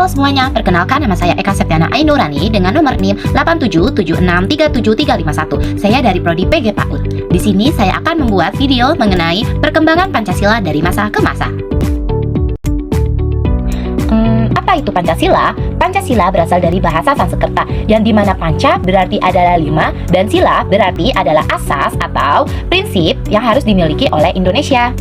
Halo semuanya, perkenalkan nama saya Eka Septiana Ainurani dengan nomor NIM 877637351. Saya dari Prodi PG PAUD. Di sini saya akan membuat video mengenai perkembangan Pancasila dari masa ke masa. Apa itu Pancasila? Pancasila berasal dari bahasa Sanskerta yang dimana panca berarti adalah 5 dan sila berarti adalah asas atau prinsip yang harus dimiliki oleh Indonesia.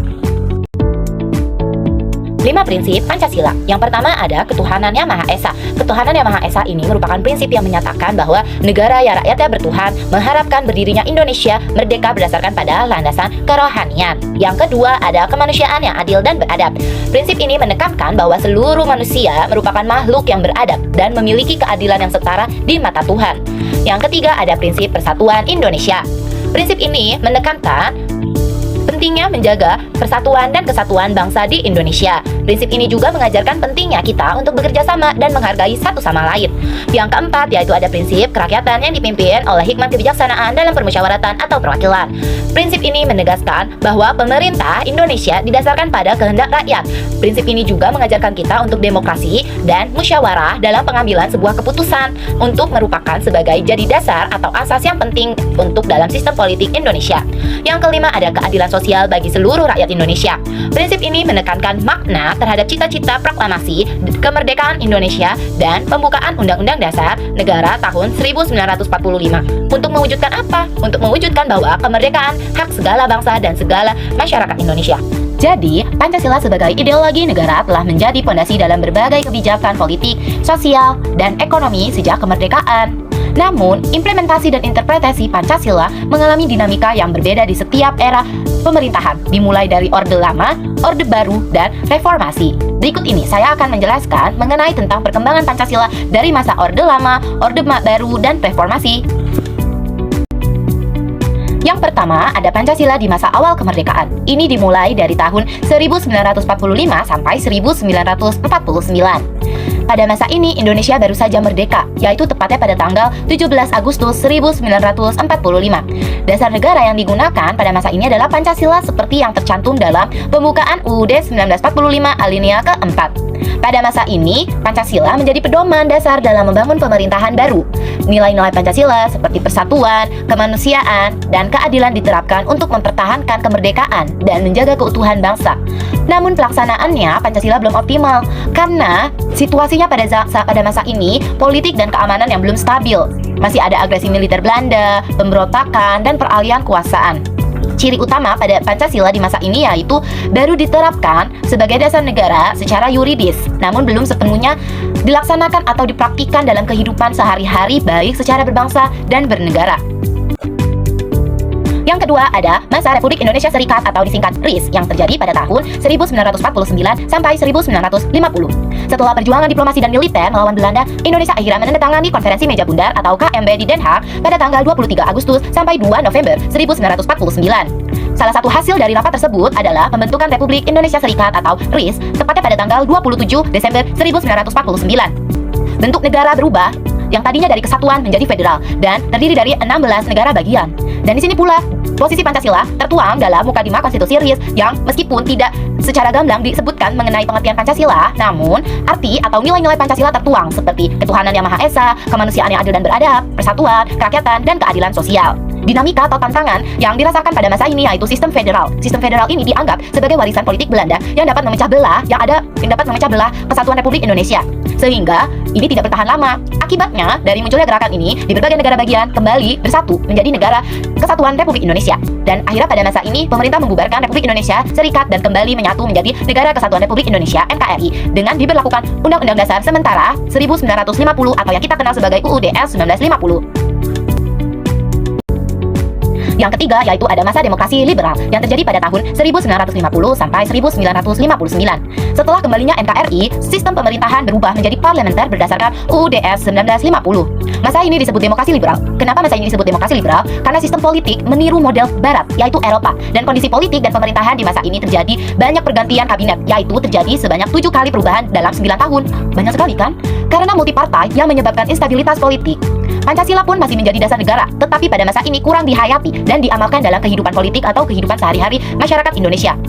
5 prinsip Pancasila. Yang pertama ada ketuhanan yang Maha Esa. Ketuhanan yang Maha Esa ini merupakan prinsip yang menyatakan bahwa negara yang rakyatnya bertuhan, mengharapkan berdirinya Indonesia merdeka berdasarkan pada landasan kerohanian. Yang kedua ada kemanusiaan yang adil dan beradab. Prinsip ini menekankan bahwa seluruh manusia merupakan makhluk yang beradab dan memiliki keadilan yang setara di mata Tuhan. Yang ketiga ada prinsip persatuan Indonesia. Prinsip ini menekankan pentingnya menjaga persatuan dan kesatuan bangsa di Indonesia. Prinsip ini juga mengajarkan pentingnya kita untuk bekerja sama dan menghargai satu sama lain. Yang keempat yaitu ada prinsip kerakyatan yang dipimpin oleh hikmat kebijaksanaan dalam permusyawaratan atau perwakilan. Prinsip ini menegaskan bahwa pemerintah Indonesia didasarkan pada kehendak rakyat. Prinsip ini juga mengajarkan kita untuk demokrasi dan musyawarah dalam pengambilan sebuah keputusan untuk merupakan sebagai jadi dasar atau asas yang penting untuk dalam sistem politik Indonesia. Yang kelima ada keadilan sosial bagi seluruh rakyat Indonesia. Prinsip ini menekankan makna terhadap cita-cita proklamasi kemerdekaan Indonesia dan pembukaan Undang-Undang Dasar Negara tahun 1945. Untuk mewujudkan apa? Untuk mewujudkan bahwa kemerdekaan hak segala bangsa dan segala masyarakat Indonesia. Jadi, Pancasila sebagai ideologi negara telah menjadi pondasi dalam berbagai kebijakan politik, sosial, dan ekonomi sejak kemerdekaan. Namun, implementasi dan interpretasi Pancasila mengalami dinamika yang berbeda di setiap era pemerintahan, dimulai dari Orde Lama, Orde Baru, dan Reformasi. Berikut ini saya akan menjelaskan mengenai tentang perkembangan Pancasila dari masa Orde Lama, Orde Baru, dan Reformasi. Yang pertama, ada Pancasila di masa awal kemerdekaan. Ini dimulai dari tahun 1945 sampai 1949. Pada masa ini, Indonesia baru saja merdeka, yaitu tepatnya pada tanggal 17 Agustus 1945. Dasar negara yang digunakan pada masa ini adalah Pancasila seperti yang tercantum dalam pembukaan UUD 1945 alinea keempat. Pada masa ini, Pancasila menjadi pedoman dasar dalam membangun pemerintahan baru. Nilai-nilai Pancasila seperti persatuan, kemanusiaan, dan keadilan diterapkan untuk mempertahankan kemerdekaan dan menjaga keutuhan bangsa. Namun pelaksanaannya Pancasila belum optimal karena situasinya pada masa ini politik dan keamanan yang belum stabil. Masih ada agresi militer Belanda, pemberontakan, dan peralihan kekuasaan. Ciri utama pada Pancasila di masa ini yaitu baru diterapkan sebagai dasar negara secara yuridis, namun belum sepenuhnya dilaksanakan atau dipraktikkan dalam kehidupan sehari-hari baik secara berbangsa dan bernegara. Yang kedua ada masa Republik Indonesia Serikat atau disingkat RIS yang terjadi pada tahun 1949 sampai 1950. Setelah perjuangan diplomasi dan militer melawan Belanda, Indonesia akhirnya menandatangani Konferensi Meja Bundar atau KMB di Den Haag pada tanggal 23 Agustus sampai 2 November 1949. Salah satu hasil dari rapat tersebut adalah pembentukan Republik Indonesia Serikat atau RIS tepatnya pada tanggal 27 Desember 1949. Bentuk negara berubah yang tadinya dari kesatuan menjadi federal dan terdiri dari 16 negara bagian. Dan di sini pula posisi Pancasila tertuang dalam Mukadimah Konstitusi RIS yang meskipun tidak secara gamblang disebutkan mengenai pengertian Pancasila, namun arti atau nilai-nilai Pancasila tertuang seperti ketuhanan yang Maha Esa, kemanusiaan yang adil dan beradab, persatuan, kerakyatan, dan keadilan sosial. Dinamika atau tantangan yang dirasakan pada masa ini yaitu sistem federal. Sistem federal ini dianggap sebagai warisan politik Belanda yang dapat memecah belah kesatuan Republik Indonesia. Sehingga ini tidak bertahan lama. Akibatnya, dari munculnya gerakan ini di berbagai negara bagian kembali bersatu menjadi negara kesatuan Republik Indonesia. Dan akhirnya pada masa ini pemerintah membubarkan Republik Indonesia Serikat dan kembali menyatu menjadi Negara Kesatuan Republik Indonesia NKRI dengan diberlakukan Undang-Undang Dasar Sementara 1950 atau yang kita kenal sebagai UUDS 1950. Yang ketiga yaitu ada masa demokrasi liberal yang terjadi pada tahun 1950 sampai 1959. Setelah kembalinya NKRI, sistem pemerintahan berubah menjadi parlementer berdasarkan UUDS 1950. Masa ini disebut demokrasi liberal. Kenapa masa ini disebut demokrasi liberal? Karena sistem politik meniru model barat, yaitu Eropa. Dan kondisi politik dan pemerintahan di masa ini terjadi banyak pergantian kabinet, yaitu terjadi sebanyak 7 kali perubahan dalam 9 tahun. Banyak sekali kan? Karena multipartai yang menyebabkan instabilitas politik. Pancasila pun masih menjadi dasar negara, tetapi pada masa ini kurang dihayati dan diamalkan dalam kehidupan politik atau kehidupan sehari-hari masyarakat Indonesia.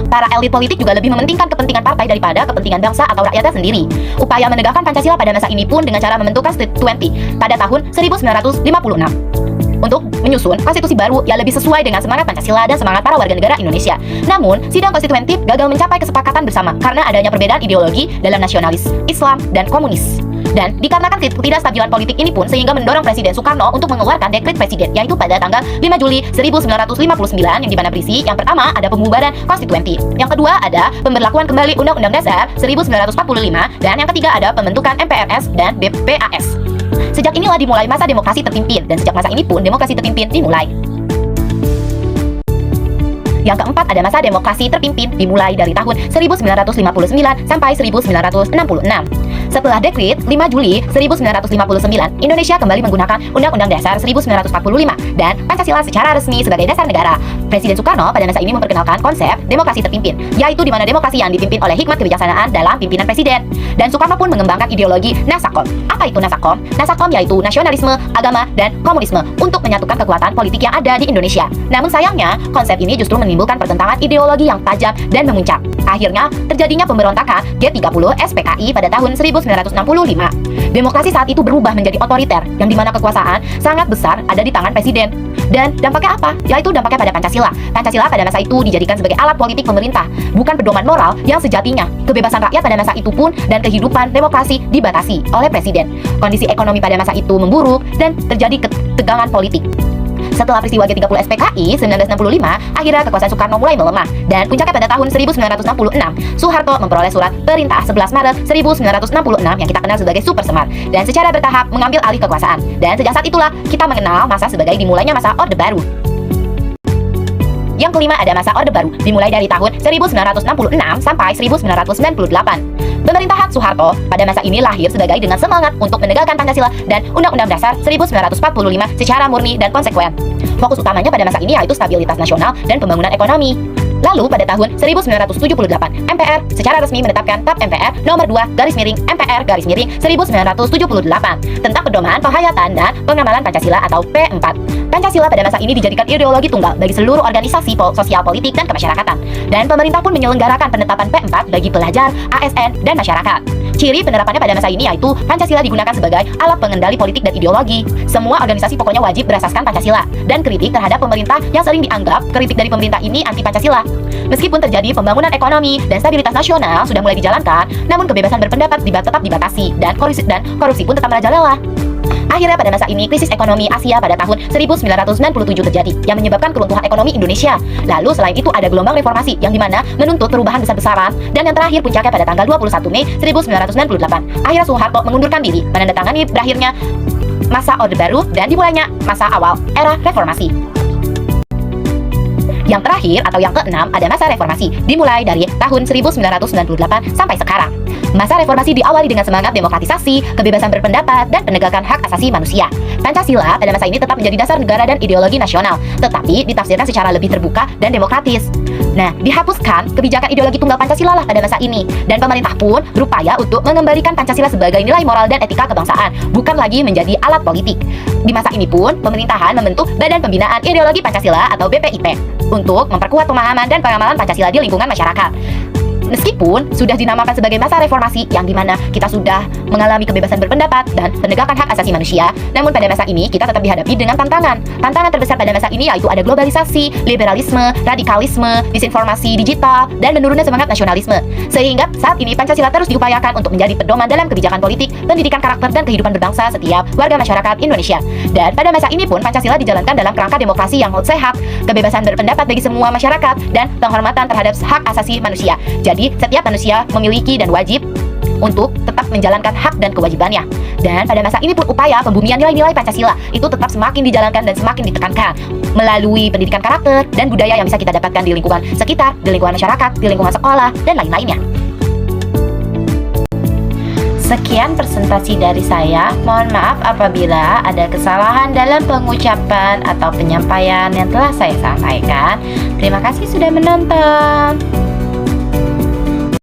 Para elit politik juga lebih mementingkan kepentingan partai daripada kepentingan bangsa atau rakyatnya sendiri. Upaya menegakkan Pancasila pada masa ini pun dengan cara membentuk Constituenti pada tahun 1956 untuk menyusun konstitusi baru yang lebih sesuai dengan semangat Pancasila dan semangat para warga negara Indonesia. Namun, sidang konstituentif gagal mencapai kesepakatan bersama karena adanya perbedaan ideologi dalam nasionalis, Islam, dan komunis. Dan dikarenakan ketidakstabilan politik ini pun sehingga mendorong Presiden Soekarno untuk mengeluarkan dekret presiden, yaitu pada tanggal 5 Juli 1959 yang dimana berisi yang pertama ada pembubaran konstituenti, yang kedua ada pemberlakuan kembali Undang-Undang Dasar 1945, dan yang ketiga ada pembentukan MPRS dan BPAS. Sejak inilah dimulai masa demokrasi terpimpin, dan sejak masa ini pun demokrasi terpimpin dimulai. Yang keempat ada masa demokrasi terpimpin dimulai dari tahun 1959 sampai 1966. Setelah dekret 5 Juli 1959, Indonesia kembali menggunakan Undang-Undang Dasar 1945 dan Pancasila secara resmi sebagai dasar negara. Presiden Soekarno pada masa ini memperkenalkan konsep demokrasi terpimpin, yaitu di mana demokrasi yang dipimpin oleh hikmat kebijaksanaan dalam pimpinan presiden. Dan Soekarno pun mengembangkan ideologi Nasakom. Apa itu Nasakom? Nasakom yaitu nasionalisme, agama, dan komunisme untuk menyatukan kekuatan politik yang ada di Indonesia. Namun sayangnya, konsep ini justru menimbulkan pertentangan ideologi yang tajam dan memuncak. Akhirnya, terjadinya pemberontakan G30 SPKI pada tahun 1965. Demokrasi saat itu berubah menjadi otoriter, yang dimana kekuasaan sangat besar ada di tangan presiden. Dan dampaknya apa? Yaitu dampaknya pada Pancasila. Pancasila pada masa itu dijadikan sebagai alat politik pemerintah, bukan pedoman moral yang sejatinya. Kebebasan rakyat pada masa itu pun dan kehidupan demokrasi dibatasi oleh presiden. Kondisi ekonomi pada masa itu memburuk dan terjadi ketegangan politik. Setelah peristiwa G30 SPKI 1965, akhirnya kekuasaan Soekarno mulai melemah. Dan puncaknya pada tahun 1966, Soeharto memperoleh surat perintah 11 Maret 1966 yang kita kenal sebagai Super Semar, dan secara bertahap mengambil alih kekuasaan. Dan sejak saat itulah kita mengenal masa sebagai dimulainya masa Orde Baru. Yang kelima ada masa Orde Baru, dimulai dari tahun 1966 sampai 1998. Pemerintahan Soeharto pada masa ini lahir sebagai dengan semangat untuk menegakkan Pancasila dan Undang-Undang Dasar 1945 secara murni dan konsekuen. Fokus utamanya pada masa ini yaitu stabilitas nasional dan pembangunan ekonomi. Lalu pada tahun 1978, MPR secara resmi menetapkan TAP MPR nomor 2/MPR/1978 tentang pedoman penghayatan dan pengamalan Pancasila atau P4. Pancasila pada masa ini dijadikan ideologi tunggal bagi seluruh organisasi sosial politik dan kemasyarakatan. Dan pemerintah pun menyelenggarakan penetapan P4 bagi pelajar, ASN, dan masyarakat. Ciri penerapannya pada masa ini yaitu Pancasila digunakan sebagai alat pengendali politik dan ideologi. Semua organisasi pokoknya wajib berasaskan Pancasila, dan kritik terhadap pemerintah yang sering dianggap kritik dari pemerintah ini anti Pancasila. Meskipun terjadi pembangunan ekonomi dan stabilitas nasional sudah mulai dijalankan, namun kebebasan berpendapat tetap dibatasi dan korupsi pun tetap merajalela. Akhirnya pada masa ini krisis ekonomi Asia pada tahun 1997 terjadi yang menyebabkan keruntuhan ekonomi Indonesia. Lalu selain itu ada gelombang reformasi yang dimana menuntut perubahan besar-besaran, dan yang terakhir puncaknya pada tanggal 21 Mei 1998. Akhirnya Soeharto mengundurkan diri, menandatangani berakhirnya masa Orde Baru dan dimulainya masa awal era reformasi. Yang terakhir atau yang keenam ada masa reformasi, dimulai dari tahun 1998 sampai sekarang. Masa reformasi diawali dengan semangat demokratisasi, kebebasan berpendapat, dan penegakan hak asasi manusia. Pancasila pada masa ini tetap menjadi dasar negara dan ideologi nasional, tetapi ditafsirkan secara lebih terbuka dan demokratis. Nah, dihapuskan kebijakan ideologi tunggal Pancasila lah pada masa ini, dan pemerintah pun berupaya untuk mengembalikan Pancasila sebagai nilai moral dan etika kebangsaan, bukan lagi menjadi alat politik. Di masa ini pun, pemerintahan membentuk Badan Pembinaan Ideologi Pancasila atau BPIP untuk memperkuat pemahaman dan pengamalan Pancasila di lingkungan masyarakat. Meskipun sudah dinamakan sebagai masa reformasi yang dimana kita sudah mengalami kebebasan berpendapat dan penegakan hak asasi manusia, namun pada masa ini kita tetap dihadapi dengan tantangan. Tantangan terbesar pada masa ini yaitu ada globalisasi, liberalisme, radikalisme, disinformasi digital, dan menurunnya semangat nasionalisme. Sehingga saat ini Pancasila terus diupayakan untuk menjadi pedoman dalam kebijakan politik, pendidikan karakter, dan kehidupan berbangsa setiap warga masyarakat Indonesia. Dan pada masa ini pun Pancasila dijalankan dalam kerangka demokrasi yang sehat, kebebasan berpendapat bagi semua masyarakat, dan penghormatan terhadap hak asasi manusia. Jadi setiap manusia memiliki dan wajib untuk tetap menjalankan hak dan kewajibannya. Dan pada masa ini pun upaya pembumian nilai-nilai Pancasila itu tetap semakin dijalankan dan semakin ditekankan melalui pendidikan karakter dan budaya yang bisa kita dapatkan di lingkungan sekitar, di lingkungan masyarakat, di lingkungan sekolah, dan lain-lainnya. Sekian presentasi dari saya. Mohon maaf apabila ada kesalahan dalam pengucapan atau penyampaian yang telah saya sampaikan. Terima kasih sudah menonton.